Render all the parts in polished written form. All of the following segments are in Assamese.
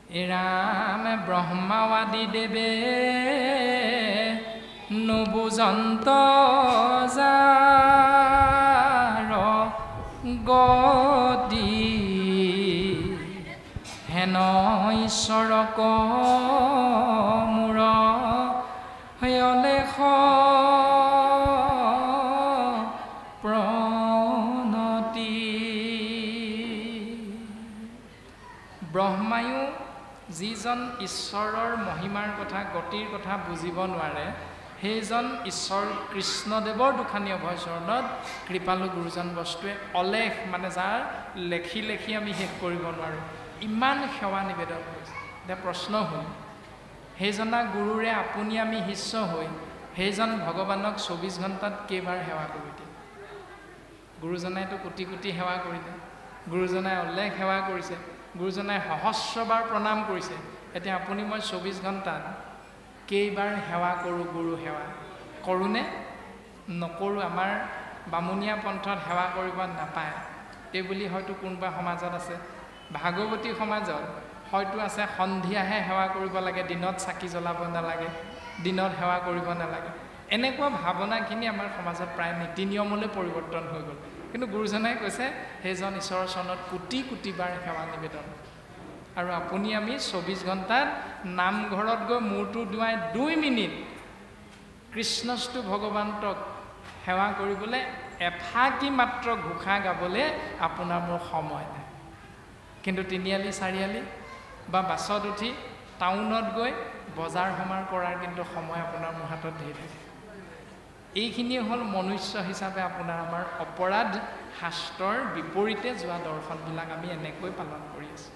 ৰাম ব্ৰহ্মাৱাদী দেৱে নুবুজন্ত যাৰ গতি হেন ঈশ্বৰক মূৰ অলেখ প্ৰণতি। ব্ৰহ্মায়ো যিজন ঈশ্বৰৰ মহিমাৰ কথা গতিৰ কথা বুজিব নোৱাৰে সেইজন ঈশ্বৰ কৃষ্ণদেৱৰ দুখানি অভয়চৰণত কৃপালু গুৰুজন বস্তুৱে অলেখ মানে যাৰ লেখি লেখি আমি শেষ কৰিব নোৱাৰোঁ ইমান সেৱা নিবেদন কৰিছে। এতিয়া প্ৰশ্ন হ'ল সেইজনা গুৰুৰে আপুনি আমি শিষ্য হৈ সেইজন ভগৱানক ২৪ ঘণ্টাত কেইবাৰ সেৱা কৰি দিয়ে? গুৰুজনাইতো কোটি কোটি সেৱা কৰিলে, গুৰুজনাই অলেখ সেৱা কৰিছে, গুৰুজনাই সহস্ৰবাৰ প্ৰণাম কৰিছে। এতিয়া আপুনি মই ২৪ ঘণ্টাত কেইবাৰ সেৱা কৰোঁ? গুৰু সেৱা কৰোঁনে? নকৰোঁ। আমাৰ বামুণীয়া পন্থত সেৱা কৰিব নাপায় এই বুলি হয়তো কোনোবা সমাজত আছে, ভাগৱতী সমাজত হয়তো আছে সন্ধিয়াহে সেৱা কৰিব লাগে, দিনত চাকি জ্বলাব নালাগে, দিনত সেৱা কৰিব নালাগে। এনেকুৱা ভাৱনাখিনি আমাৰ সমাজত প্ৰায় নীতি নিয়মলৈ পৰিৱৰ্তন হৈ গ'ল। কিন্তু গুৰুজনাই কৈছে সেইজন ঈশ্বৰৰ চৰণত কোটি কোটিবাৰ সেৱা নিবেদন। আৰু আপুনি আমি ২৪ ঘণ্টাত নামঘৰত গৈ মূৰটো দুৱাই ২ মিনিট কৃষ্ণস্তু ভগৱন্তক সেৱা কৰিবলৈ এফাকি মাত্ৰ ঘোষা গাবলৈ আপোনাৰ মোৰ সময় নাই। কিন্তু তিনিআলি চাৰিআলি বা বাছত উঠি টাউনত গৈ বজাৰ সমাৰ কৰাৰ কিন্তু সময় আপোনাৰ মোৰ হাতত ধৰি থাকে। এইখিনিয়ে হ'ল মনুষ্য হিচাপে আপোনাৰ আমাৰ অপৰাধ। শাস্ত্ৰৰ বিপৰীতে যোৱা দৰ্শনবিলাক আমি এনেকৈ পালন কৰি আছোঁ।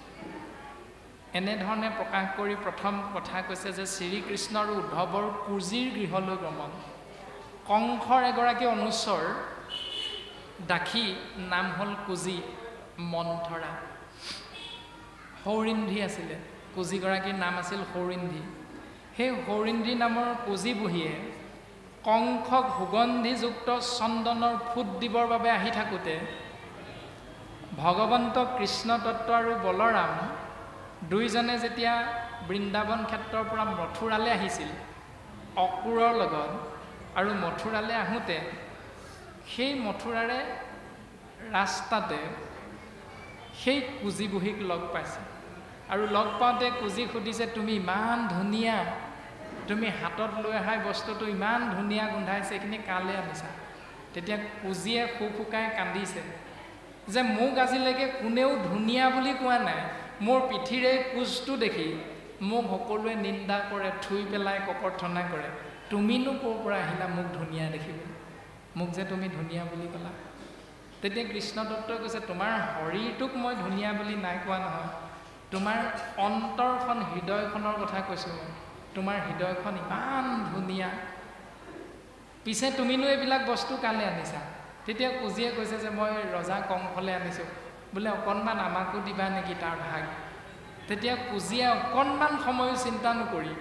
এনেধৰণে প্ৰকাশ কৰি প্ৰথম কথা কৈছে যে শ্ৰীকৃষ্ণ আৰু উদ্ধৱৰ কুজিৰ গৃহলৈ গমন। কংসৰ এগৰাকী অনুচৰ দাসী নাম হ'ল কুজি, মন্থৰা। সৌৰিন্ধি আছিলে, কুজিগৰাকীৰ নাম আছিল সৌৰিন্ধি। সেই সৌৰিন্ধি নামৰ কুজি বুঢ়ীয়ে কংসক সুগন্ধিযুক্ত চন্দনৰ ফুট দিবৰ বাবে আহি থাকোঁতে ভগৱন্ত কৃষ্ণ তত্ত্ব আৰু বলৰাম দুইজনে যেতিয়া বৃন্দাবন ক্ষেত্ৰৰ পৰা মথুৰালৈ আহিছিল অক্ৰূৰৰ লগত, আৰু মথুৰালৈ আহোঁতে সেই মথুৰাৰে ৰাস্তাতে সেই কুজি বুঢ়ীক লগ পাইছে। আৰু লগ পাওঁতে কুজিক সুধিছে, তুমি ইমান ধুনীয়া, তুমি হাতত লৈ অহা বস্তুটো ইমান ধুনীয়া গোন্ধাইছে, এইখিনি কালৈ আনিছা? তেতিয়া কুজিয়ে শুকাই কান্দিছে যে মোক আজিলৈকে কোনেও ধুনীয়া বুলি কোৱা নাই। মোৰ পিঠিৰে কুজটো দেখি মোক সকলোৱে নিন্দা কৰে, থুই পেলাই কপৰ্থনা কৰে। তুমিনো ক'ৰ পৰা আহিলা মোক ধুনীয়া দেখিব? মোক যে তুমি ধুনীয়া বুলি ক'লা। তেতিয়া কৃষ্ণ দত্তই কৈছে, তোমাৰ শৰীৰটোক মই ধুনীয়া বুলি নাই কোৱা নহয়, তোমাৰ অন্তৰখন হৃদয়খনৰ কথা কৈছোঁ মই। তোমাৰ হৃদয়খন ইমান ধুনীয়া, পিছে তুমিনো এইবিলাক বস্তু কালৈ আনিছা? তেতিয়া কুজিয়ে কৈছে যে মই ৰজা কংসলৈ আনিছোঁ, বোলে অকণমান আমাকো দিবা নেকি তাৰ ভাগ? তেতিয়া কুজিয়ে অকণমান সময়ো চিন্তা নকৰি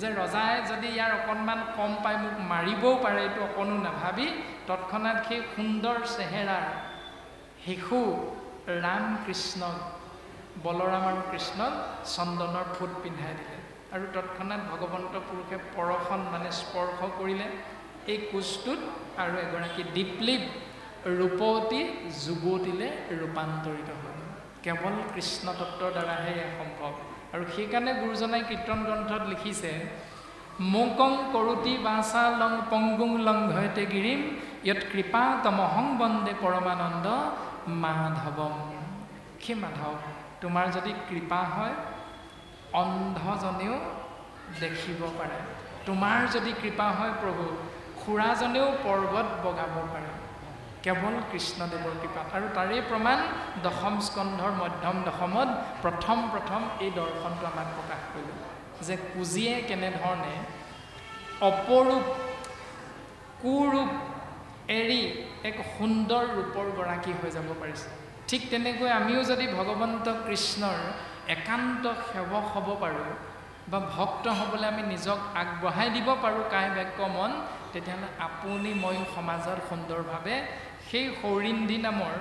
যে ৰজাই যদি ইয়াৰ অকণমান কম পাই মোক মাৰিবও পাৰে, এইটো অকণো নাভাবি তৎক্ষণাত সেই সুন্দৰ চেহেৰাৰ শিশু ৰাম কৃষ্ণক, বলৰাম আৰু কৃষ্ণক চন্দনৰ ফুট পিন্ধাই দিলে। আৰু তৎক্ষণাত ভগৱন্ত পুৰুষে পৰশন মানে স্পৰ্শ কৰিলে এই কোচটোত, আৰু এগৰাকী দীপলিপ ৰূপৱতী যুৱতীলৈ ৰূপান্তৰিত হ'ল। কেৱল কৃষ্ণ তত্ত্বৰ দ্বাৰাহে এয়া সম্ভৱ। আৰু সেইকাৰণে গুৰুজনাই কীৰ্তন গ্ৰন্থত লিখিছে, মোকং কৰোতি বাচা লং পংগুং লংঘয়তে গিৰিম ইয়ত কৃপা তমহং বন্দে পৰমানন্দ মাধৱম। সেই মাধৱ, তোমাৰ যদি কৃপা হয় অন্ধজনেও দেখিব পাৰে, তোমাৰ যদি কৃপা হয় প্ৰভু খুৰাজনেও পৰ্বত বগাব পাৰে, কেৱল কৃষ্ণদেৱৰ কৃপাত। আৰু তাৰেই প্ৰমাণ দশম স্কন্ধৰ মধ্যম দশমত প্ৰথম এই দৰ্শনটো আমাক প্ৰকাশ কৰিলে যে কুজিয়ে কেনেধৰণে অপৰূপ কুৰূপ এৰি এক সুন্দৰ ৰূপৰ গৰাকী হৈ যাব পাৰিছে। ঠিক তেনেকৈ আমিও যদি ভগৱন্ত কৃষ্ণৰ একান্ত সেৱক হ'ব পাৰোঁ বা ভক্ত হ'বলৈ আমি নিজক আগবঢ়াই দিব পাৰোঁ কায় বাক্য মন, তেতিয়াহ'লে আপুনি ময়ো সমাজত সুন্দৰভাৱে সেই সৌৰিন্ধি নামৰ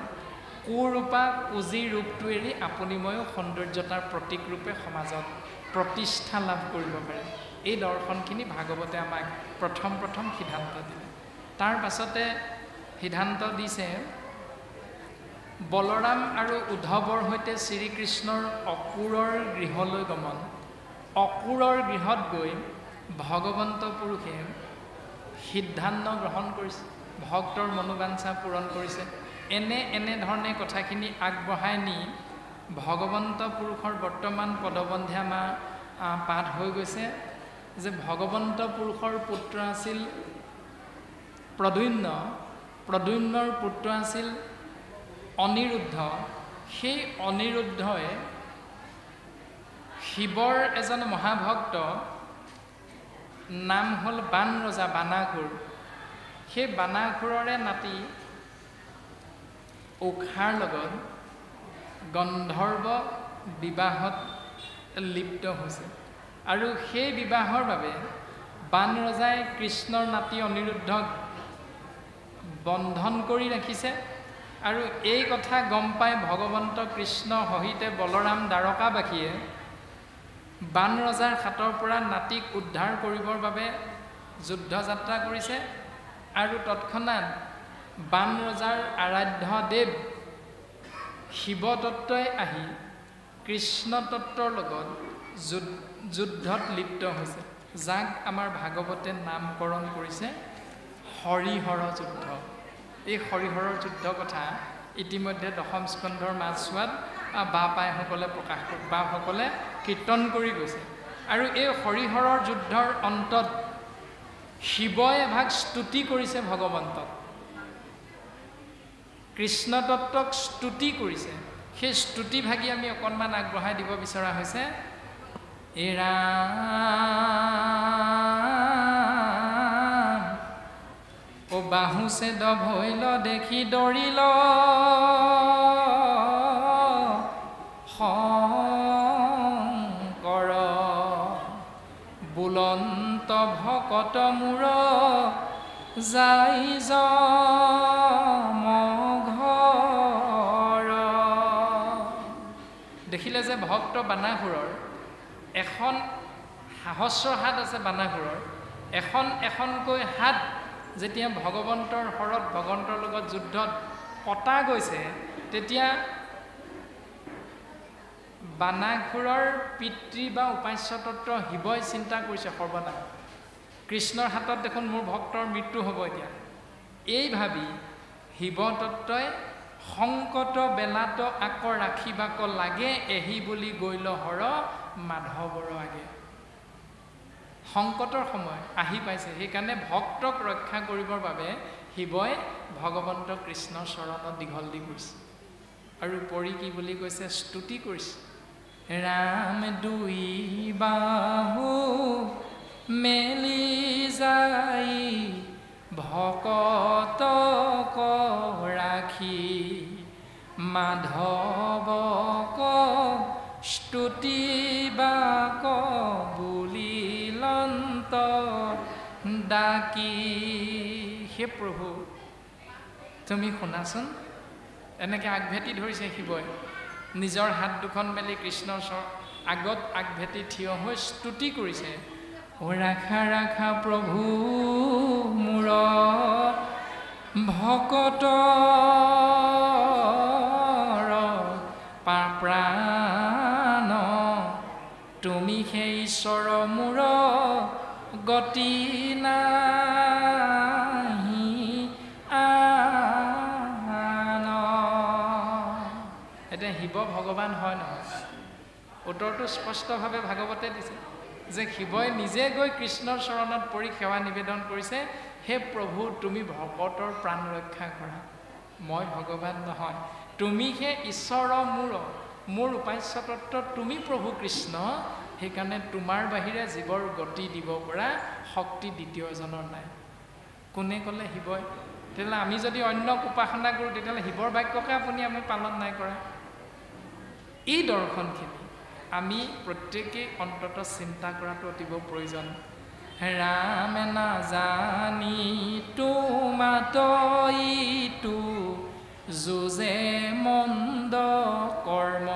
কুৰূপা কুজি ৰূপটো এৰি আপুনি ময়ো সৌন্দৰ্যতাৰ প্ৰতীক ৰূপে সমাজত প্ৰতিষ্ঠা লাভ কৰিব পাৰে। এই দৰ্শনখিনি ভাগৱতে আমাক প্ৰথম সিদ্ধান্ত দিলে। তাৰ পাছতে সিদ্ধান্ত দিছে বলৰাম আৰু উদ্ধৱৰ সৈতে শ্ৰীকৃষ্ণৰ অকুৰৰ গৃহলৈ গমন। অকুৰৰ গৃহত গৈ ভগৱন্ত পুৰুষে সিদ্ধান্ত গ্ৰহণ কৰিছে, ভক্তৰ মনোবাঞ্ছা পূৰণ কৰিছে। এনেধৰণে কথাখিনি আগবঢ়াই নি ভগৱন্ত পুৰুষৰ বৰ্তমান পদবন্ধে আমাৰ পাঠ হৈ গৈছে যে ভগৱন্ত পুৰুষৰ পুত্ৰ আছিল প্ৰদ্যুম্ন, প্ৰদ্যুম্নৰ পুত্ৰ আছিল অনিৰুদ্ধ। সেই অনিৰুদ্ধই শিৱৰ এজন মহাভক্ত, নাম হ'ল বান ৰজা বানাসুৰ। সেই বানাসুৰৰে নাতি উষাৰ লগত গন্ধৰ্ব বিবাহত লিপ্ত হৈছে আৰু সেই বিবাহৰ বাবে বান ৰজাই কৃষ্ণৰ নাতি অনিৰুদ্ধক বন্ধন কৰি ৰাখিছে। আৰু এই কথা গম পাই ভগৱন্ত কৃষ্ণ সহিতে বলৰাম দ্বাৰকাবাসীয়ে বান ৰজাৰ হাতৰ পৰা নাতিক উদ্ধাৰ কৰিবৰ বাবে যুদ্ধ যাত্ৰা কৰিছে। আৰু তৎক্ষণাৎ বান ৰজাৰ আৰাধ্য দেৱ শিৱতত্ত্বই আহি কৃষ্ণ তত্ত্বৰ লগত যুদ্ধত লিপ্ত হৈছে, যাক আমাৰ ভাগৱতে নামকৰণ কৰিছে হৰিহৰ যুদ্ধ। এই হৰিহৰৰ যুদ্ধ কথা ইতিমধ্যে দশম স্কন্ধৰ মাজছোৱাত বাসকলে কীৰ্তন কৰি গৈছে। আৰু এই হৰিহৰৰ যুদ্ধৰ অন্তত শিৱই এভাগ স্তুতি কৰিছে ভগৱন্তক, কৃষ্ণ তত্ত্বক স্তুতি কৰিছে। সেই স্তুতিভাগি আমি অকণমান আগবঢ়াই দিব বিচৰা হৈছে। ও বাহুছে দভৈল দেখি দৌৰিল শংকৰ, বুলন্ত ভকত মূৰ যাই জমঘৰ। দেখিলে যে ভক্ত বানাসুৰৰ এখন সহস্ৰ হাত আছে। বানাসুৰৰ এখনকৈ হাত যেতিয়া ভগৱন্তৰ হৰত ভগৱন্তৰ লগত যুদ্ধত কটা গৈছে, তেতিয়া বানাসুৰৰ পিতৃ বা উপাস্য তত্ত্ব শিৱই চিন্তা কৰিছে সৰ্বদা, কৃষ্ণৰ হাতত দেখোন মোৰ ভক্তৰ মৃত্যু হ'ব এতিয়া। এই ভাবি শিৱতত্ত্বই সংকট বেলাত আকৌ ৰাখিবাক লাগে, এহি বুলি গৈল হৰ মাধৱৰ আগে। সংকটৰ সময় আহি পাইছে, সেইকাৰণে ভক্তক ৰক্ষা কৰিবৰ বাবে শিৱই ভগৱন্ত কৃষ্ণৰ চৰণত দীঘল দি পৰিছে আৰু পৰি কি বুলি কৈছে, স্তুতি কৰিছে। ৰাম দুই বাহু মেলি যাই ভকতক ৰাখি, মাধৱক স্তুতিবাক বুলিলন্ত ডাকি। হে প্ৰভু, তুমি শুনাচোন। এনেকৈ আগভেটি ধৰিছে শিৱই, নিজৰ হাত দুখন মেলি কৃষ্ণৰ আগত আগভেটি থিয় হৈ স্তুতি কৰিছে। ৰাখা ৰাখা প্ৰভু মোৰ ভকত প্ৰাণ, তুমি সেই ঈশ্বৰ মোৰ গতি নাহি আন। এতিয়া শিৱ ভগৱান হয় নহয়? উত্তৰটো স্পষ্টভাৱে ভাগৱতে দিছে যে শিৱই নিজে গৈ কৃষ্ণৰ চৰণত পৰি সেৱা নিবেদন কৰিছে, হে প্ৰভু তুমি ভকতৰ প্ৰাণ ৰক্ষা কৰা, মই ভগৱান নহয়, তুমিহে ঈশ্বৰ মোৰ উপাস্য তত্ত্ব তুমি প্ৰভু কৃষ্ণ। সেইকাৰণে তোমাৰ বাহিৰে জীৱৰ গতি দিব পৰা শক্তি দ্বিতীয় এজনৰ নাই। কোনে ক'লে? শিৱই। তেতিয়াহ'লে আমি যদি অন্যক উপাসনা কৰোঁ, তেতিয়াহ'লে শিৱৰ বাক্যকে আমি পালন নাই কৰা। এই দৰ্শনখিনি আমি প্ৰত্যেকেই অন্তত চিন্তা কৰাটো অতিব প্ৰয়োজন। ৰাম নাজানি তোমাতইটো যুঁজে মন্দ কৰ্ম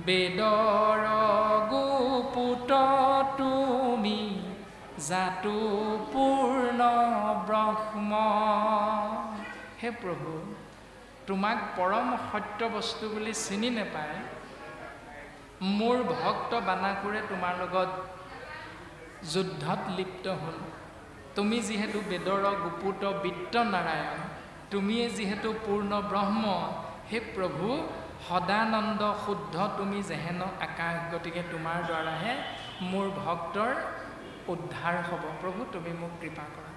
বেদৰ গুপুত তুমি জাতু পূৰ্ণ ব্ৰহ্ম। হে প্ৰভু, তোমাক পৰম সত্য বস্তু বুলি চিনি নেপায় মোৰ ভক্ত বানাকুৰে তোমাৰ লগত যুদ্ধত লিপ্ত হ'ল। তুমি যিহেতু বেদৰ গুপুত বিত্ত নাৰায়ণ, তুমিয়ে যিহেতু পূৰ্ণ ব্ৰহ্ম, হে প্ৰভু সদানন্দ শুদ্ধ তুমি যেহেন আকাশ, গতিকে তোমাৰ দ্বাৰাহে মোৰ ভক্তৰ উদ্ধাৰ হ'ব। প্ৰভু তুমি মোক কৃপা কৰা।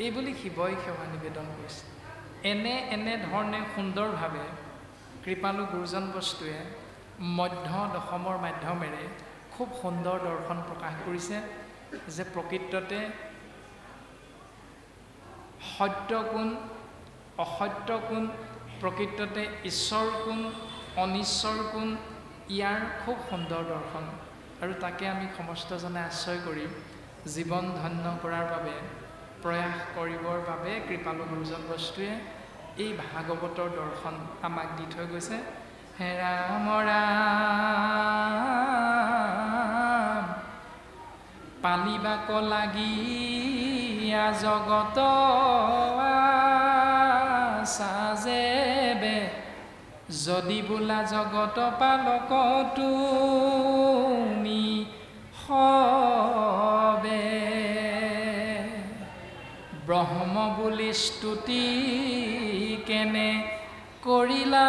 এইবুলি শিৱই সেৱা নিবেদন কৰিছে। এনেধৰণে সুন্দৰভাৱে কৃপালু গুৰুজন বস্তুৱে মধ্য দশমৰ মাধ্যমেৰে খুব সুন্দৰ দৰ্শন প্ৰকাশ কৰিছে যে প্ৰকৃততে সত্য কোন, অসত্য কোন, প্ৰকৃততে ঈশ্বৰ কোন, অনিশ্বৰ কোন, ইয়াৰ খুব সুন্দৰ দৰ্শন। আৰু তাকে আমি সমস্তজনে আশ্ৰয় কৰি জীৱন ধন্য কৰাৰ বাবে প্ৰয়াস কৰিবৰ বাবে কৃপালু গুৰুজন বস্তুৱে এই ভাগৱতৰ দৰ্শন আমাক দি থৈ গৈছে। হে ৰাম ৰাম পালিবাক লাগিয়া জগত সাজেবে, যদি বোলা জগত পালক তুমি হবে। ব্ৰহ্ম বুলি স্তুতি কেনে কৰিলা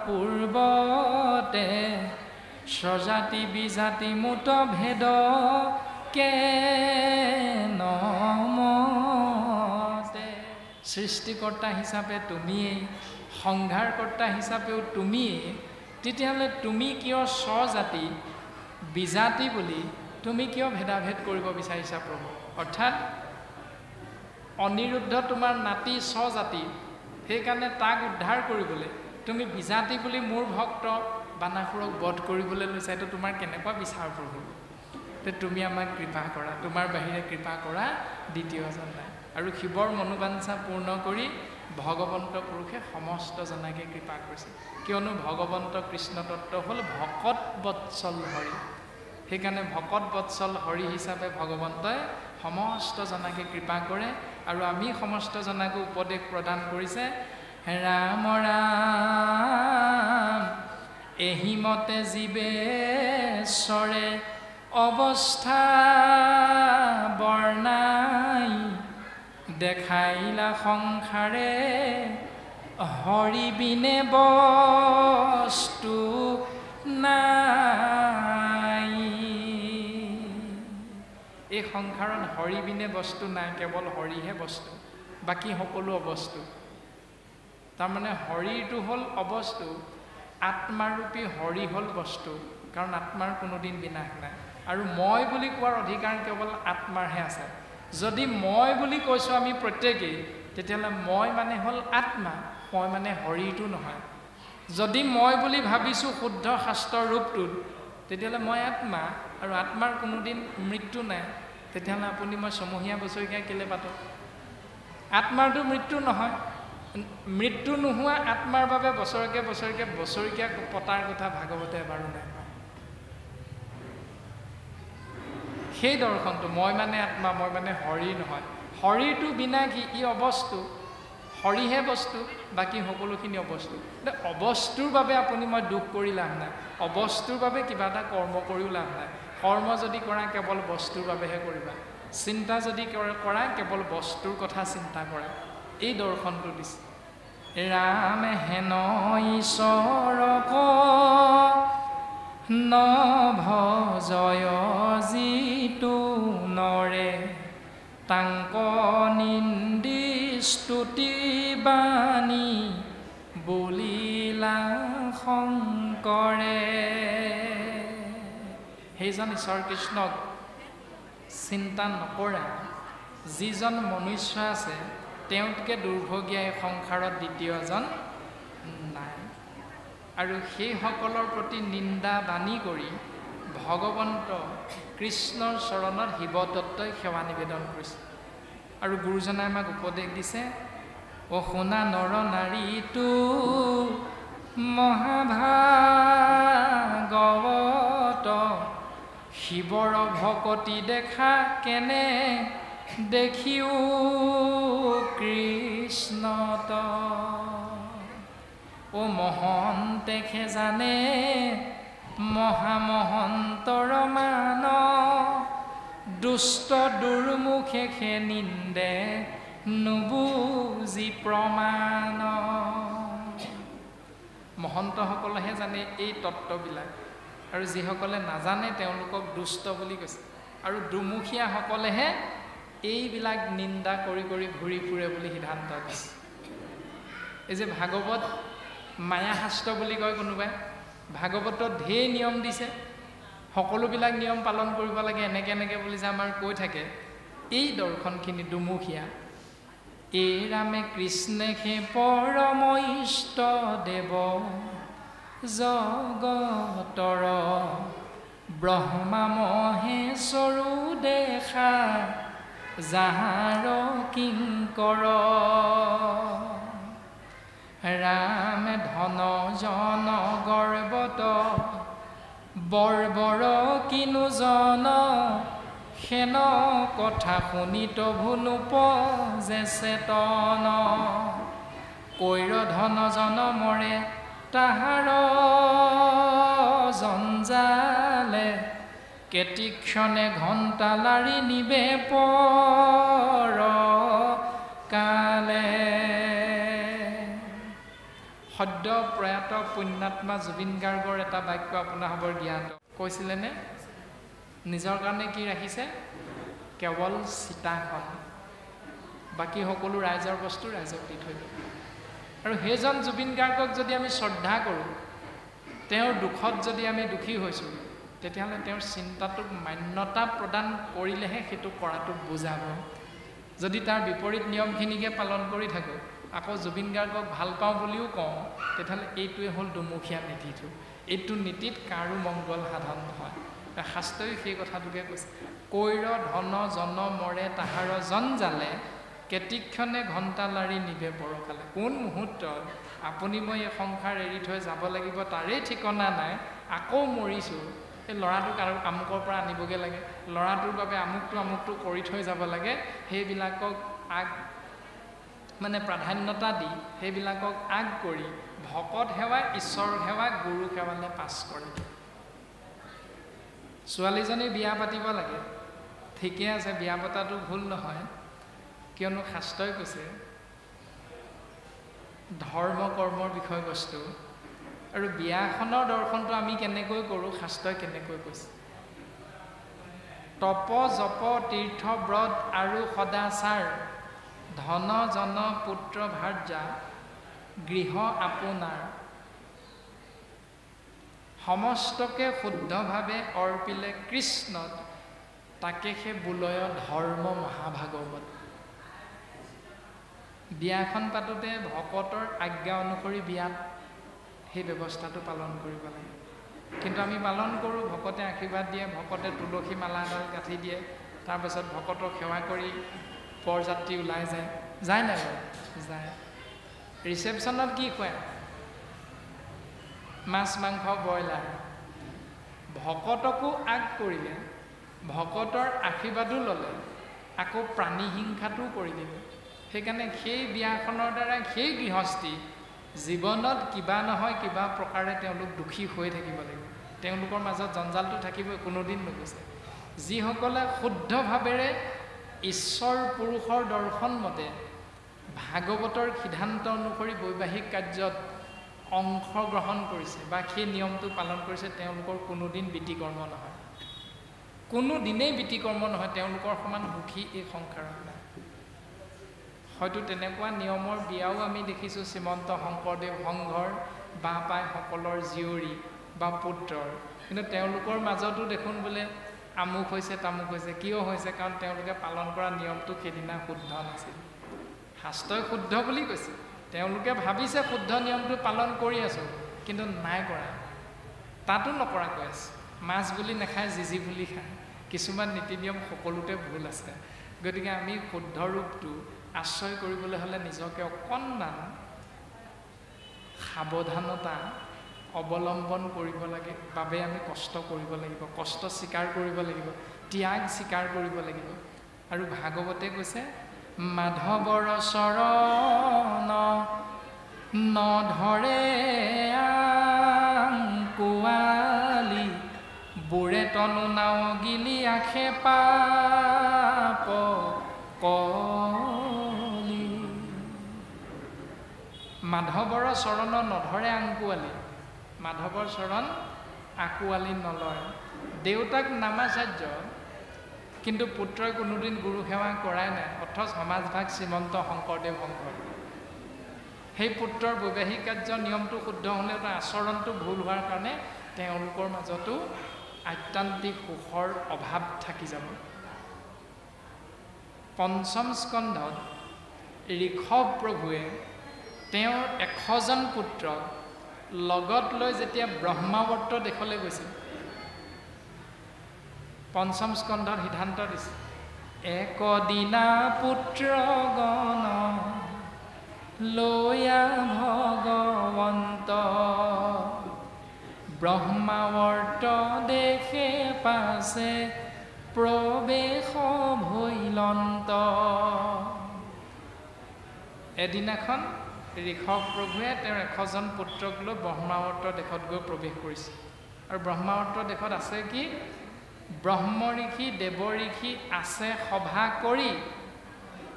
পূৰ্বতে, স্বজাতি বিজাতি মুত ভেদ কেনমতে। সৃষ্টিকৰ্তা হিচাপে তুমিয়েই, সংহাৰকৰ্তা হিচাপেও তুমিয়েই, তেতিয়াহ'লে তুমি কিয় স্বজাতি বিজাতি বুলি তুমি কিয় ভেদাভেদ কৰিব বিচাৰিছা প্ৰভু? অৰ্থাৎ অনিৰুদ্ধ তোমাৰ নাতি স্বজাতি, সেইকাৰণে তাক উদ্ধাৰ কৰিবলৈ তুমি বিজাতি বুলি মোৰ ভক্ত বানাসুৰক বধ কৰিবলৈ লৈছা। এইটো তোমাৰ কেনেকুৱা বিচাৰ প্ৰভু? তুমি আমাক কৃপা কৰা, তোমাৰ বাহিৰে কৃপা কৰা দ্বিতীয়জন নাই। আৰু শিৱৰ মনোবাঞ্ছা পূৰ্ণ কৰি ভগৱন্ত পুৰুষে সমস্ত জনাকে কৃপা কৰিছে। কিয়নো ভগৱন্ত কৃষ্ণ তত্ত্ব হ'ল ভকত বৎসল হৰি। সেইকাৰণে ভকত বৎসল হৰি হিচাপে ভগৱন্তই সমস্ত জনাকে কৃপা কৰে। আৰু আমি সমস্ত জনাকো উপদেশ প্ৰদান কৰিছে। ৰাম ৰাম এহিমতে জীৱেশ্বৰে অৱস্থা বৰ্ণাই, দেখাইলা সংসাৰে হৰি বিনে বস্তু নাই। এই সংসাৰত হৰি বিনে বস্তু নাই, কেৱল হৰিহে বস্তু, বাকী সকলো অবস্তু। তাৰমানে হৰিটো হ'ল অবস্তু, আত্মাৰূপী হৰি হ'ল বস্তু, কাৰণ আত্মাৰ কোনোদিন বিনাশ নাই। আৰু মই বুলি কোৱাৰ অধিকাৰ কেৱল আত্মাৰহে আছে। যদি মই বুলি কৈছোঁ আমি প্ৰত্যেকেই, তেতিয়াহ'লে মই মানে হ'ল আত্মা, মই মানে হৰিটো নহয়। যদি মই বুলি ভাবিছোঁ শুদ্ধ শাস্ত্ৰৰ ৰূপটোত, তেতিয়াহ'লে মই আত্মা, আৰু আত্মাৰ কোনোদিন মৃত্যু নাই। তেতিয়াহ'লে আপুনি মই ছমহীয়া বছৰীয়া কেলৈ পাতোঁ? আত্মাৰটো মৃত্যু নহয়। মৃত্যু নোহোৱা আত্মাৰ বাবে বছৰীয়া পতাৰ কথা ভাগৱতে এবাৰো নাই। সেই দৰ্শনটো মই মানে আত্মা, মই মানে হৰি নহয়। হৰিটো বিনা কি? ই অবস্তু, হৰিহে বস্তু, বাকী সকলোখিনি অবস্তু। অবস্তুৰ বাবে আপুনি মই দুখ কৰি লাভ নাই, অবস্তুৰ বাবে কিবা এটা কৰ্ম কৰিও লাভ নাই। কৰ্ম যদি কৰা কেৱল বস্তুৰ বাবেহে কৰিবা, চিন্তা যদি কৰা কেৱল বস্তুৰ কথা চিন্তা কৰা। এই দৰ্শনটো দিছে। ৰাম হেন ঈশ্বৰক নভজয় যিটো নৰে, তাংক নিন্দি স্তুতি বাণী বলিলা শংকৰে। সেইজন ঈশ্বৰ কৃষ্ণক চিন্তা নকৰা যিজন মনুষ্য আছে, তেওঁতকে দুৰ্ভগীয়া এই সংসাৰত দ্বিতীয়জন নাই। আৰু সেইসকলৰ প্ৰতি নিন্দা বাণী কৰি ভগৱন্ত কৃষ্ণৰ চৰণত শিৱদত্তই সেৱা নিবেদন কৰিছে। আৰু গুৰুজনাই আমাক উপদেশ দিছে, অ শুনা নৰ নাৰীটো মহাভাগৱত, শিৱৰ ভকতি দেখা কেনে দেখিও কৃষ্ণত। অ মহন্তেখে জানে মহামহন্তৰ মান, দুষ্ট দুৰ্মুখেখে নিন্দে নুবুজি প্ৰমাণ। মহন্তসকলেহে জানে এই তত্ত্ববিলাক, আৰু যিসকলে নাজানে তেওঁলোকক দুষ্ট বুলি কৈছে, আৰু দুমুখীয়াসকলেহে এইবিলাক নিন্দা কৰি কৰি ঘূৰি ফুৰে বুলি সিদ্ধান্ত দিছে। এই যে ভাগৱত মায়াশাস্ত্ৰ বুলি কয় কোনোবাই, ভাগৱতত ঢেৰ নিয়ম দিছে, সকলোবিলাক নিয়ম পালন কৰিব লাগে এনেকৈ এনেকৈ বুলি যে আমাৰ কৈ থাকে, এই দৰ্শনখিনি দুমুখীয়া। এই ৰামে কৃষ্ণেহে পৰম ইষ্ট দেৱ জগতৰ, ব্ৰহ্মা মহেশ্বৰো দেখা যাহাৰ কিংকৰ। ৰামে ধন জন গৰ্বত বৰ্বৰ কিনো জন, সেন কথা শুনিত ভুনুপজে চেতন। কৈৰ ধন জন মৰে তাহাৰ জঞ্জালে, কেতিক্ষণে ঘণ্টা লাৰি নিবে পৰ কালে। সদ্য প্ৰয়াত পুণ্যাত্মা জুবিন গাৰ্গৰ এটা বাক্য আপোনাৰ হ'ব জ্ঞাত। কৈছিলেনে, নিজৰ কাৰণে কি ৰাখিছে? কেৱল চিতাখন, বাকী সকলো ৰাইজৰ বস্তু ৰাইজক দি থৈ দিব। আৰু সেইজন জুবিন গাৰ্গক যদি আমি শ্ৰদ্ধা কৰোঁ, তেওঁৰ দুখত যদি আমি দুখী হৈছোঁ, তেতিয়াহ'লে তেওঁৰ চিন্তাটোক মান্যতা প্ৰদান কৰিলেহে সেইটো কৰাটোক বুজাব। যদি তাৰ বিপৰীত নিয়মখিনিকে পালন কৰি থাকোঁ, আকৌ জুবিন গাৰ্গক ভাল পাওঁ বুলিও কওঁ, তেতিয়াহ'লে এইটোৱে হ'ল দুমুখীয়া নীতিটো। এইটো নীতিত কাৰো মংগল সাধন নহয়। শাস্ত্ৰই সেই কথাটোকে কৈছে, কৈৰ ধন জন মৰে তাহাৰ জঞ্জালে, কেতিক্ষণে ঘণ্টা লাৰি নিবে পৰকালে। কোন মুহূৰ্তত আপুনি মই এই সংসাৰ এৰি থৈ যাব লাগিব তাৰেই ঠিকনা নাই, আকৌ মৰিছোঁ, এই ল'ৰাটোক আৰু আমুকৰ পৰা আনিবগৈ লাগে, ল'ৰাটোৰ বাবে আমুকটো কৰি থৈ যাব লাগে, সেইবিলাকক প্ৰাধান্যতা দি সেইবিলাকক আগ কৰি ভকত সেৱা, ঈশ্বৰ সেৱা, গুৰু সেৱালৈ পাছ কৰে। ছোৱালীজনী বিয়া পাতিব লাগে, ঠিকে আছে, বিয়া পতাটো ভুল নহয়, কিয়নো শাস্ত্ৰই কৈছে ধৰ্ম কৰ্মৰ বিষয়বস্তু, আৰু বিয়াখনৰ দৰ্শনটো আমি কেনেকৈ কৰোঁ, শাস্ত্ৰই কেনেকৈ কৈছে। তপ জপ তীৰ্থ ব্ৰত আৰু সদাচাৰ, ধন জন পুত্ৰ ভাৰ্যা, গৃহ আপোনাৰ, সমস্তকে শুদ্ধভাৱে অৰ্পিলে কৃষ্ণত, তাকে সে বোলয় ধৰ্ম মহাভাগৱত। বিয়াখন পাতোঁতে ভকতৰ আজ্ঞা অনুসৰি বিয়াত সেই ব্যৱস্থাটো পালন কৰিব লাগে। কিন্তু আমি পালন কৰোঁ, ভকতে আশীৰ্বাদ দিয়ে, ভকতে তুলসী মালা এডাল গাঁঠি দিয়ে, তাৰপাছত ভকতক সেৱা কৰি বৰযাত্ৰী ওলাই যায় নাই বাৰু? যায়। ৰিচেপশ্যনত কি খুৱায়? মাছ মাংস ব্ৰইলাৰ। ভকতকো আগ কৰিলে, ভকতৰ আশীৰ্বাদো ল'লে, আকৌ প্ৰাণী হিংসাটোও কৰি দিলে। সেইকাৰণে সেই বিয়াখনৰ দ্বাৰা সেই গৃহস্থী জীৱনত কিবা নহয় কিবা প্ৰকাৰে তেওঁলোক দুখী হৈ থাকিব লাগিব। তেওঁলোকৰ মাজত জঞ্জালটো থাকিবই, কোনোদিন নুগুচে। যিসকলে শুদ্ধভাৱেৰে ঈশ্বৰ পুৰুষৰ দৰ্শন মতে ভাগৱতৰ সিদ্ধান্ত অনুসৰি বৈবাহিক কাৰ্যত অংশগ্ৰহণ কৰিছে বা সেই নিয়মটো পালন কৰিছে, তেওঁলোকৰ কোনোদিন বিতিকৰ্ম নহয়, কোনোদিনেই বিতিকৰ্ম নহয়। তেওঁলোকৰ সমান সুখী এই সংসাৰত নাই। হয়তো তেনেকুৱা নিয়মৰ বিয়াও আমি দেখিছোঁ শ্ৰীমন্ত শংকৰদেৱ সংঘৰ বাঁ পাই সকলৰ জীয়ৰী বা পুত্ৰৰ, কিন্তু তেওঁলোকৰ মাজতো দেখোন বোলে আমুক হৈছে তামুক হৈছে। কিয় হৈছে? কাৰণ তেওঁলোকে পালন কৰা নিয়মটো সেইদিনা শুদ্ধ নাছিল। শাস্ত্ৰই শুদ্ধ বুলি কৈছে, তেওঁলোকে ভাবিছে শুদ্ধ নিয়মটো পালন কৰি আছোঁ, কিন্তু নাই কৰা, তাতো নকৰাকৈ আছে। মাছ বুলি নাখায়, জিজি বুলি খায়। কিছুমান নীতি নিয়ম সকলোতে ভুল আছে। গতিকে আমি শুদ্ধ ৰূপটো আশ্ৰয় কৰিবলৈ হ'লে নিজকে অকণমান সাৱধানতা অৱলম্বন কৰিব লাগে বাবে আমি কষ্ট কৰিব লাগিব, কষ্ট স্বীকাৰ কৰিব লাগিব, ত্যাগ স্বীকাৰ কৰিব লাগিব। আৰু ভাগৱতে কৈছে মাধৱৰ চৰণ নধৰে আঁকুৱালি বুৰে তনু নাও গিলি আখে পাপ কলি। মাধৱৰ চৰণ নধৰে আঁকুৱালি, মাধৱৰ চৰণ আঁকুৱালি নলয়। দেউতাক নামাচাৰ্য কিন্তু পুত্ৰই কোনোদিন গুৰু সেৱা কৰাই নাই, অথচ সমাজভাগ শ্ৰীমন্ত শংকৰদেৱ শংকৰ। সেই পুত্ৰৰ বৈবাহিক কাৰ্য নিয়মটো শুদ্ধ হ'লেও তাৰ আচৰণটো ভুল হোৱাৰ কাৰণে তেওঁলোকৰ মাজতো আত্যান্তিক সুখৰ অভাৱ থাকি যাব। পঞ্চম স্কন্ধত ঋষভ প্ৰভুৱে তেওঁৰ 100জন পুত্ৰক লগত লৈ যেতিয়া ব্ৰহ্মাৱৰ্ত দেশলৈ গৈছিল, পঞ্চম স্কন্ধত সিদ্ধান্ত দিছে একদিনা পুত্ৰগণ লৈয়া ভগৱন্ত ব্ৰহ্মাৱৰ্ত দেশে পাছে প্ৰৱেশ ভৈলন্ত। এদিনাখন ঋষভ প্ৰভুৱে তেওঁৰ 100জন পুত্ৰক লৈ ব্ৰহ্মাৱৰ্ত দেশত গৈ প্ৰৱেশ কৰিছে। আৰু ব্ৰহ্মাৱৰ্ত দেশত আছে কি? ব্ৰহ্ম ঋষি দেৱ ঋষি আছে সভা কৰি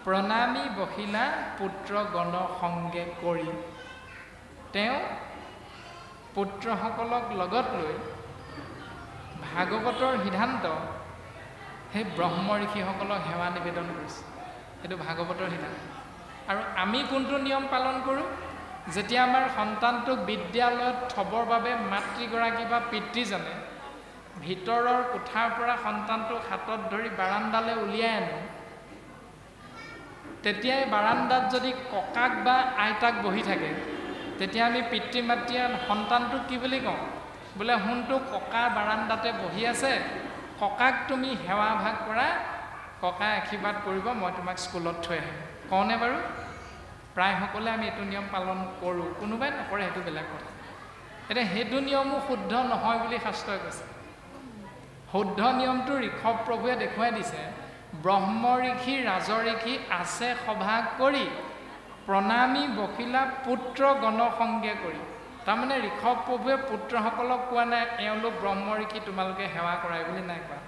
প্ৰণামী বহিলা পুত্ৰ গণ সংগে কৰি। তেওঁ পুত্ৰসকলক লগত লৈ ভাগৱতৰ সিদ্ধান্ত সেই ব্ৰহ্ম ঋষিসকলক সেৱা নিবেদন কৰিছে। এইটো ভাগৱতৰ সিদ্ধান্ত। আৰু আমি কোনটো নিয়ম পালন কৰোঁ? যেতিয়া আমাৰ সন্তানটোক বিদ্যালয়ত থবৰ বাবে মাতৃগৰাকী বা পিতৃজনে ভিতৰৰ কোঠাৰ পৰা সন্তানটোক হাতত ধৰি বাৰাণ্ডালৈ উলিয়াই আনো, তেতিয়াই বাৰাণ্ডাত যদি ককাক বা আইতাক বহি থাকে, তেতিয়া আমি পিতৃ মাতৃয়ে সন্তানটোক কি বুলি কওঁ? বোলে শুনটো ককা বাৰাণ্ডাতে বহি আছে, ককাক তুমি সেৱা ভাগ কৰা, ককাই আশীৰ্বাদ কৰিব, মই তোমাক স্কুলত থৈ আহিম। কওঁনে বাৰু? প্ৰায়সকলে আমি এইটো নিয়ম পালন কৰোঁ, কোনোবাই নকৰে, সেইটো বেলেগ কথা। এতিয়া সেইটো নিয়মো শুদ্ধ নহয় বুলি শাস্ত্ৰই কৈছে। শুদ্ধ নিয়মটো ঋষভ প্ৰভুৱে দেখুৱাই দিছে। ব্ৰহ্ম ঋষি ৰাজ ঋষি আছে সভা কৰি প্ৰণামী বকিলা পুত্ৰ গণ সংগে কৰি। তাৰমানে ঋষভ প্ৰভুৱে পুত্ৰসকলক কোৱা নাই এওঁলোক ব্ৰহ্ম ঋষি তোমালোকে সেৱা কৰাই বুলি নাই কোৱা।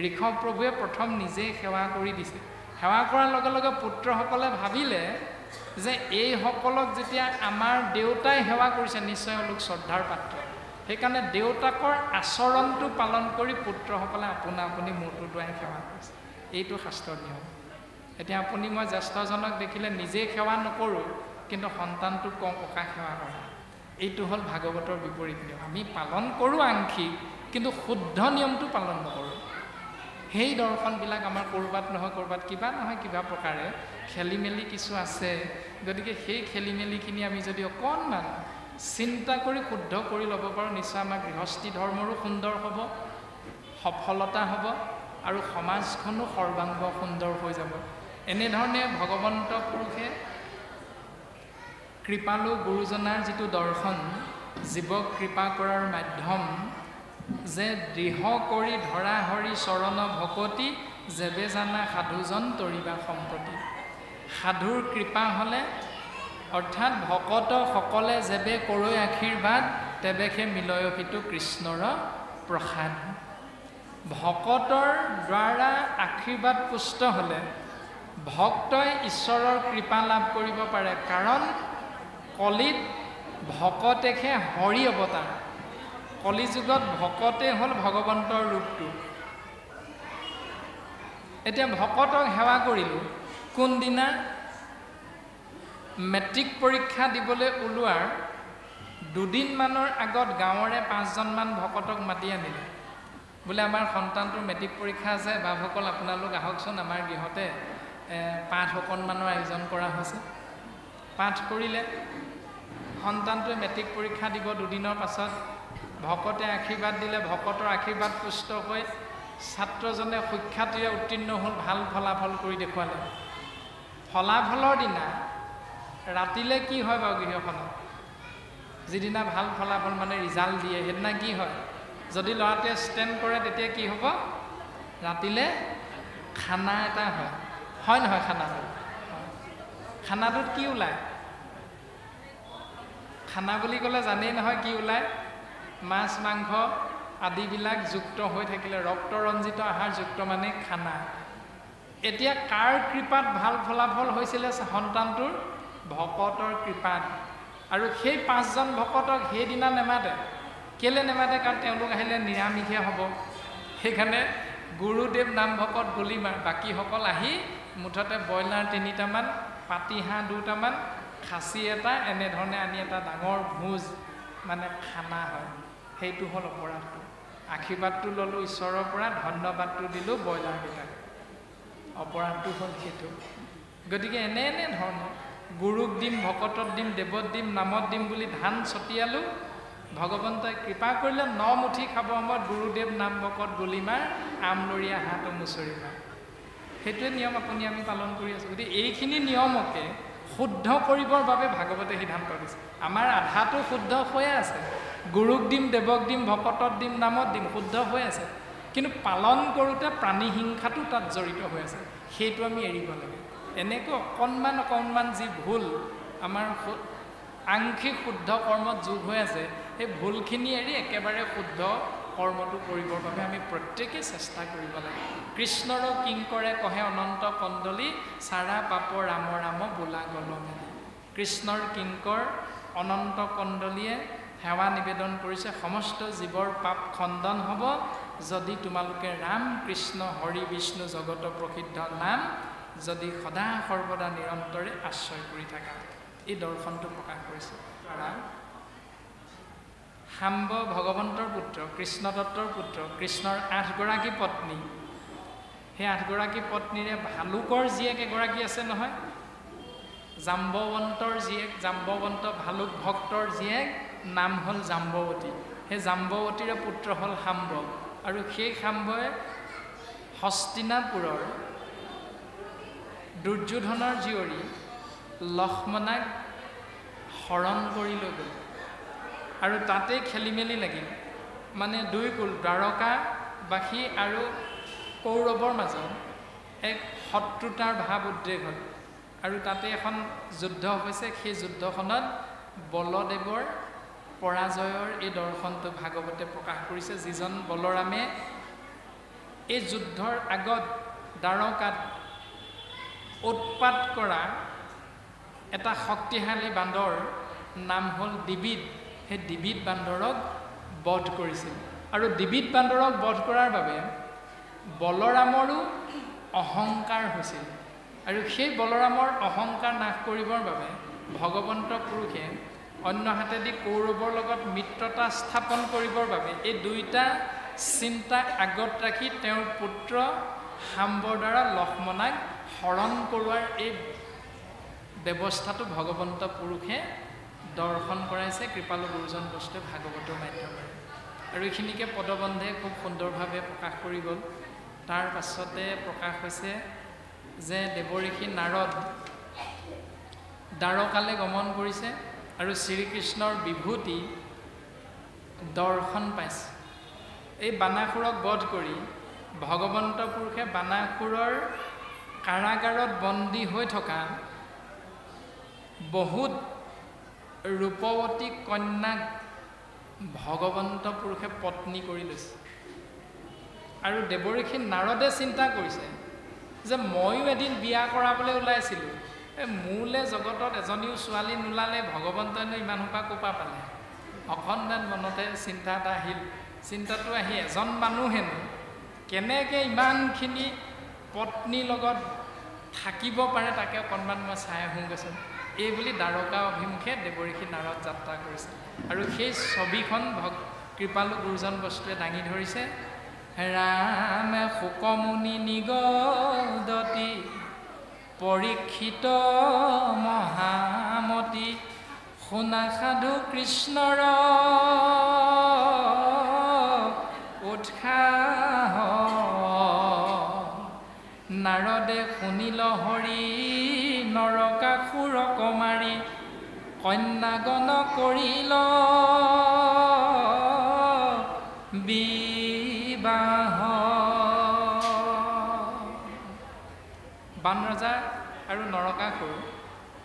ঋষভ প্ৰভুৱে প্ৰথম নিজেই সেৱা কৰি দিছে। সেৱা কৰাৰ লগে লগে পুত্ৰসকলে ভাবিলে যে এইসকলক যেতিয়া আমাৰ দেউতাই সেৱা কৰিছে, নিশ্চয় এওঁলোক শ্ৰদ্ধাৰ পাত্ৰ। সেইকাৰণে দেউতাকৰ আচৰণটো পালন কৰি পুত্ৰসকলে আপোনা আপুনি মূৰটো দুৱাই সেৱা কৰিছে। এইটো শাস্ত্ৰৰ নিয়ম। এতিয়া আপুনি মই জ্যেষ্ঠজনক দেখিলে নিজেই সেৱা নকৰোঁ, কিন্তু সন্তানটোক কওঁ ককা সেৱা কৰা। এইটো হ'ল ভাগৱতৰ বিপৰীত নিয়ম। আমি পালন কৰোঁ আংশিক, কিন্তু শুদ্ধ নিয়মটো পালন নকৰোঁ। সেই দৰ্শনবিলাক আমাৰ ক'ৰবাত নহয় ক'ৰবাত কিবা নহয় কিবা প্ৰকাৰে খেলি মেলি কিছু আছে। গতিকে সেই খেলি মেলিখিনি আমি যদি অকণমান চিন্তা কৰি শুদ্ধ কৰি ল'ব পাৰোঁ, নিশ্চয় আমাৰ গৃহস্থী ধৰ্মৰো সুন্দৰ হ'ব, সফলতা হ'ব, আৰু সমাজখনো সৰ্বাংগ সুন্দৰ হৈ যাব। এনেধৰণে ভগৱন্ত পুৰুষে কৃপালু গুৰুজনাৰ যিটো দৰ্শন, জীৱক কৃপা কৰাৰ মাধ্যম, যে দৃঢ় কৰি ধৰা হৰি চৰণ ভকতি যেবে জানা সাধুজন তৰিবা সম্প্ৰতি। সাধুৰ কৃপা হ'লে, অৰ্থাৎ ভকতসকলে যেবে কৰৈ আশীৰ্বাদ তেবে সে মিলয় সিটো কৃষ্ণৰ প্ৰসাদ। ভকতৰ দ্বাৰা আশীৰ্বাদ পুষ্ট হ'লে ভক্তই ঈশ্বৰৰ কৃপা লাভ কৰিব পাৰে। কাৰণ কলিত ভকতেহে হৰি অৱতাৰ। কলিযুগত ভকতে হ'ল ভগৱন্তৰ ৰূপটো। এতিয়া ভকতক সেৱা কৰিলোঁ কোনদিনা? মেট্ৰিক পৰীক্ষা দিবলৈ ওলোৱাৰ দুদিনমানৰ আগত গাঁৱৰে 5জনমান ভকতক মাতি আনিলে। বোলে আমাৰ সন্তানটোৰ মেট্ৰিক পৰীক্ষা আছে, বাপসকল আপোনালোক আহকচোন, আমাৰ গৃহতে পাঠ অকণমানৰ আয়োজন কৰা হৈছে। পাঠ কৰিলে। সন্তানটোৱে মেট্ৰিক পৰীক্ষা দিব দুদিনৰ পাছত। ভকতে আশীৰ্বাদ দিলে। ভকতৰ আশীৰ্বাদ পুষ্ট হৈ ছাত্ৰজনে সুখ্যাতিৰে উত্তীৰ্ণ হ'ল, ভাল ফলাফল কৰি দেখুৱালে। ফলাফলৰ দিনা ৰাতিলৈ কি হয় বাৰু গৃহখনত? যিদিনা ভাল ফলাফল মানে ৰিজাল্ট দিয়ে সেইদিনা কি হয়? যদি ল'ৰাটোৱে ষ্টেণ্ড কৰে তেতিয়া কি হ'ব? ৰাতিলৈ খানা এটা হয়, হয় নহয়? খানাটোত কি ওলায়? খানা বুলি ক'লে জানেই নহয় কি ওলায়? মাছ মাংস আদিবিলাক যুক্ত হৈ থাকিলে, ৰক্তৰঞ্জিত আহাৰ যুক্ত মানে খানা। এতিয়া কাৰ কৃপাত ভাল ফলাফল হৈছিলে সন্তানটোৰ? ভকতৰ কৃপাত। আৰু সেই 5জন ভকতক সেইদিনা নেমাতে। কেলে নেমাতে? কাৰণ তেওঁলোক আহিলে নিৰামিষে হ'ব। সেইকাৰণে গুৰুদেৱ নাম ভকত গলিমাৰ, বাকীসকল আহি মুঠতে ব্ৰইলাৰ 3টামান, পাতিহাঁহ 2টামান, খাচী এটা, এনেধৰণে আনি এটা ডাঙৰ ভোজ মানে খানা হয়। সেইটো হ'ল অপৰাধটো। আশীৰ্বাদটো ল'লোঁ ঈশ্বৰৰ পৰা, ধন্যবাদটো দিলোঁ ব্ৰইলাৰকেইটাক। অপৰাধটো হ'ল সেইটো। গতিকে এনে ধৰণৰ গুৰুক দিম, ভকতত দিম, দেৱত দিম, নামত দিম বুলি ধান ছটিয়ালোঁ। ভগৱন্তই কৃপা কৰিলে 9 মুঠি খাব সময়ত গুৰুদেৱ নাম ভকত গলিমাৰ, আমলৰীয়া হাঁহটো মুচৰিমাৰ। সেইটোৱে নিয়ম আপুনি আমি পালন কৰি আছোঁ। গতিকে এইখিনি নিয়মকে শুদ্ধ কৰিবৰ বাবে ভাগৱতে সিদ্ধান্ত দিছে। আমাৰ আধাটো শুদ্ধ হৈয়ে আছে, গুৰুক দিম, দেৱক দিম, ভকতত দিম, নামত দিম, শুদ্ধ হৈ আছে। কিন্তু পালন কৰোঁতে প্ৰাণী হিংসাটো তাত জড়িত হৈ আছে। সেইটো আমি এৰিব লাগে। এনেকৈ অকণমান যি ভুল আমাৰ আংশিক শুদ্ধ কৰ্মত যোগ হৈ আছে, সেই ভুলখিনি এৰি একেবাৰে শুদ্ধ কৰ্মটো কৰিবৰ বাবে আমি প্ৰত্যেকেই চেষ্টা কৰিব লাগে। কৃষ্ণৰ কিংকৰে কহে অনন্ত কণ্ডলী, চাৰা পাপ ৰাম ৰাম বোলা গল মেলি। কৃষ্ণৰ কিংকৰ অনন্ত কণ্ডলীয়ে সেৱা নিবেদন কৰিছে, সমস্ত জীৱৰ পাপ খণ্ডন হ'ব যদি তোমালোকে ৰাম কৃষ্ণ হৰি বিষ্ণু জগত প্ৰসিদ্ধ নাম যদি সদা সৰ্বদা নিৰন্তৰে আশ্ৰয় কৰি থাকা। এই দৰ্শনটো প্ৰকাশ কৰিছে। শাম্ব ভগৱন্তৰ পুত্ৰ, কৃষ্ণদত্তৰ পুত্ৰ, কৃষ্ণৰ 8গৰাকী পত্নী। সেই 8গৰাকী পত্নীৰে ভালুকৰ জীয়েক এগৰাকী আছে নহয়, জাম্বৱন্তৰ জীয়েক, জাম্বৱন্ত ভালুক ভক্তৰ জীয়েক, নাম হ'ল জাম্বৱতী। সেই জাম্বৱতীৰে পুত্ৰ হ'ল শাম্ব। আৰু সেই শাম্বই হস্তিনাপুৰৰ দুৰ্যোধনৰ জীয়ৰী লক্ষ্মণাক হৰণ কৰি লৈ গ'ল। আৰু তাতেই খেলি মেলি লাগিল। মানে দুই কুল, দ্বাৰকাবাসী আৰু কৌৰৱৰ মাজত এক শত্ৰুতাৰ ভাৱ উদ্ৰেক হ'ল। আৰু তাতে এখন যুদ্ধ হৈছে। সেই যুদ্ধখনত বলদেৱৰ পৰাজয়ৰ এই দৰ্শনটো ভাগৱতে প্ৰকাশ কৰিছে। যিজন বলৰামে এই যুদ্ধৰ আগত দ্বাৰকাত উৎপাত কৰা এটা শক্তিশালী বান্দৰ নাম হ'ল দিবিত। সেই দিবিত বান্দৰক বধ কৰিছিল। আৰু দিবিত বান্দৰক বধ কৰাৰ বাবে বলৰামৰো অহংকাৰ হৈছিল। আৰু সেই বলৰামৰ অহংকাৰ নাশ কৰিবৰ বাবে ভগৱন্ত পুৰুষে অন্য হাতেদি কৌৰৱৰ লগত মিত্ৰতা স্থাপন কৰিবৰ বাবে এই দুইটা চিন্তা আগত ৰাখি তেওঁৰ পুত্ৰ শাম্বৰ দ্বাৰা লক্ষ্মণাক হৰণ কৰোৱাৰ এই ব্যৱস্থাটো ভগৱন্ত পুৰুষে দৰ্শন কৰাইছে কৃপালু গুৰুজন বস্তুৱে ভাগৱতৰ মাধ্যমেৰে। আৰু এইখিনিকে পদবন্ধে খুব সুন্দৰভাৱে প্ৰকাশ কৰি গ'ল। তাৰ পাছতে প্ৰকাশ হৈছে যে দেৱঋষি নাৰদ দ্বাৰকালৈ গমন কৰিছে আৰু শ্ৰীকৃষ্ণৰ বিভূতি দৰ্শন পাইছে। এই বানাসুৰক বধ কৰি ভগৱন্ত পুৰুষে বানাসুৰৰ কাৰাগাৰত বন্দী হৈ থকা বহুত ৰূপৱতী কন্যাক ভগৱন্ত পুৰুষে পত্নী কৰি লৈছে। আৰু দেৱঋষি নাৰদে চিন্তা কৰিছে যে ময়ো এদিন বিয়া কৰাবলৈ ওলাইছিলোঁ, মোলৈ জগতত এজনীও ছোৱালী নোলালে, ভগৱন্তইনো ইমান সোপা কোপা পালে। অকণমান মনতে চিন্তা এটা আহিল। চিন্তাটো আহি এজন মানুহেনো কেনেকৈ ইমানখিনি পত্নীৰ লগত থাকিব পাৰে তাকে অকণমান মই চাই আহোঁগৈচোন, এই বুলি দ্বাৰকা অভিমুখে দেৱঋষি নাৰদ যাত্ৰা কৰিছে। আৰু সেই ছবিখন কৃপালু গুৰুজন বস্তুৱে দাঙি ধৰিছে। ৰামে শোকমুনি নিগদতি পৰীক্ষিত মহামতি, শুনা সাধু কৃষ্ণৰ উৎসাহ নাৰদে শুনিল হৰি নৰকাসুৰক মাৰি কন্যাগণ কৰিল বিবাহ। বান ৰজা আৰু নৰকাসুৰ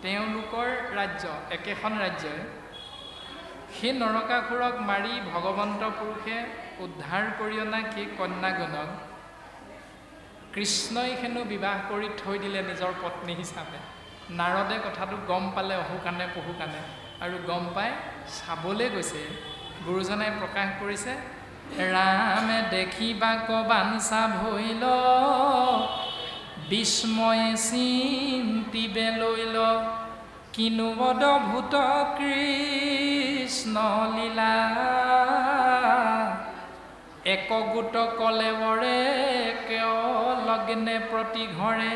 তেওঁলোকৰ ৰাজ্য একেখন ৰাজ্যই সেই নৰকাসুৰক মাৰি ভগৱন্ত পুৰুষে উদ্ধাৰ কৰি অনা সেই কন্যাগণক কৃষ্ণই হেনো বিবাহ কৰি থৈ দিলে নিজৰ পত্নী হিচাপে। নাৰদে কথাটো গম পালে অহুকাণে পহুকাণে আৰু গম পাই চাবলৈ গৈছে। গুৰুজনাই প্ৰকাশ কৰিছে ৰামে দেখিবাক বাঞ্ছা ভৈল বিস্ময়ে চিন্তিবে লৈল কিনো অদ্ভুত কৃষ্ণ লীলা একগোট কলেবৰে কেও লগ্নে প্ৰতি ঘৰে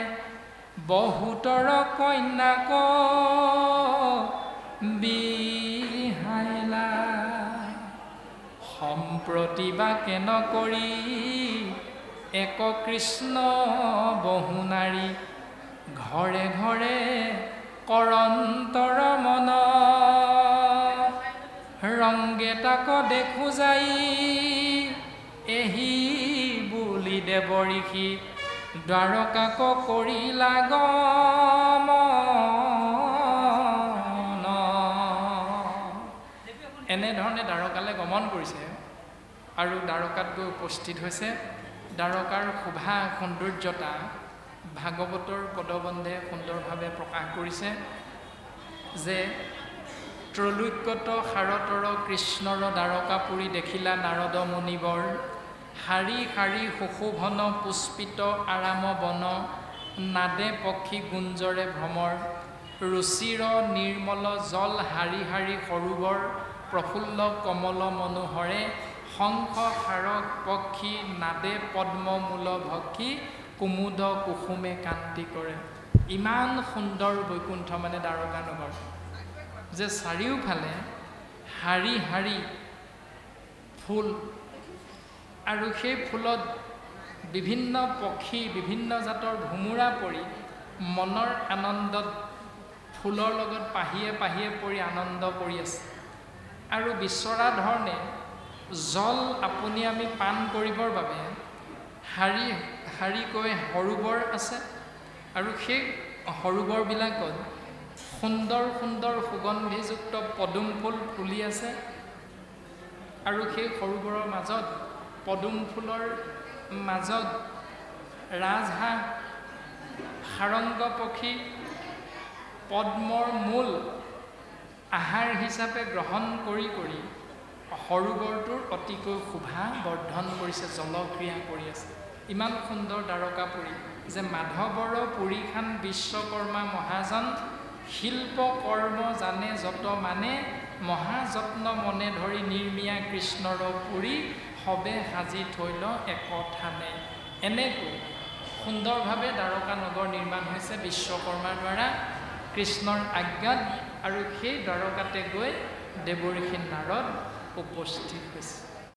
বহুতৰ কন্যাক বিহাইলা সম্প্ৰতি বা কেন কৰি এক কৃষ্ণ বহু নাৰী ঘৰে ঘৰে কৰন্তৰ মন ৰংগে তাক দেখো যাই এহি বুলি দেৱ ঋষি দ্বাৰকাক কৰিলা গমন। এনেধৰণে দ্বাৰকালৈ গমন কৰিছে আৰু দ্বাৰকাত গৈ উপস্থিত হৈছে। দ্বাৰকাৰ শোভা সৌন্দৰ্যতা ভাগৱতৰ পদবন্ধে সুন্দৰভাৱে প্ৰকাশ কৰিছে যে ত্ৰৈলোক্যত শাৰতৰ কৃষ্ণৰ দ্বাৰকাপুৰী দেখিলা নাৰদ মুনিবৰ শাৰী শাৰী সুশোভন পুষ্পিত আৰাম বন নাদে পক্ষী গুঞ্জৰে ভ্ৰমৰ ৰুচিৰ নিৰ্মল জল হাৰি হাৰি সৰোবৰ প্ৰফুল্ল কমল মনোহৰে শংখ হাৰক পক্ষী নাদে পদ্ম মূল ভক্ষী কুমুদ কুসুমে কান্তি কৰে। ইমান সুন্দৰ বৈকুণ্ঠ মানে দ্বাৰকা নগৰ যে চাৰিওফালে শাৰী শাৰী ফুল আৰু সেই ফুলত বিভিন্ন পক্ষী বিভিন্ন জাতৰ ভোমোৰা পৰি মনৰ আনন্দত ফুলৰ লগত পাহিয়ে পাহিয়ে পৰি আনন্দ কৰি আছে। আৰু বিচৰা ধৰণে জল আপুনি আমি পান কৰিবৰ বাবে শাৰী শাৰীকৈ সৰোবৰ আছে আৰু সেই সৰোবৰবিলাকত সুন্দৰ সুন্দৰ সুগন্ধিযুক্ত পদুম ফুল ফুলি আছে আৰু সেই সৰোবৰৰ মাজত পদুম ফুলৰ মাজত ৰাজহাঁহ সাৰংগ পক্ষী পদ্মৰ মূল আহাৰ হিচাপে গ্ৰহণ কৰি কৰি সৰোবৰটোৰ অতিকৈ শোভা বৰ্ধন কৰিছে, জলক্ৰিয়া কৰি আছে। ইমান সুন্দৰ দ্বাৰকাপুৰী যে মাধৱৰ পুৰীখান বিশ্বকৰ্মা মহাজন শিল্প কৰ্ম জানে যত মানে মহাযত্ন মনে ধৰি নিৰ্মিয়া কৃষ্ণৰ পুৰী সবে সাজি থৈল একঠানে। এনেকৈ সুন্দৰভাৱে দ্বাৰকা নগৰ নিৰ্মাণ হৈছে বিশ্বকৰ্মাৰ দ্বাৰা কৃষ্ণৰ আজ্ঞাত আৰু সেই দ্বাৰকাতে গৈ দেৱঋষি নাৰদ উপস্থিত হৈছে।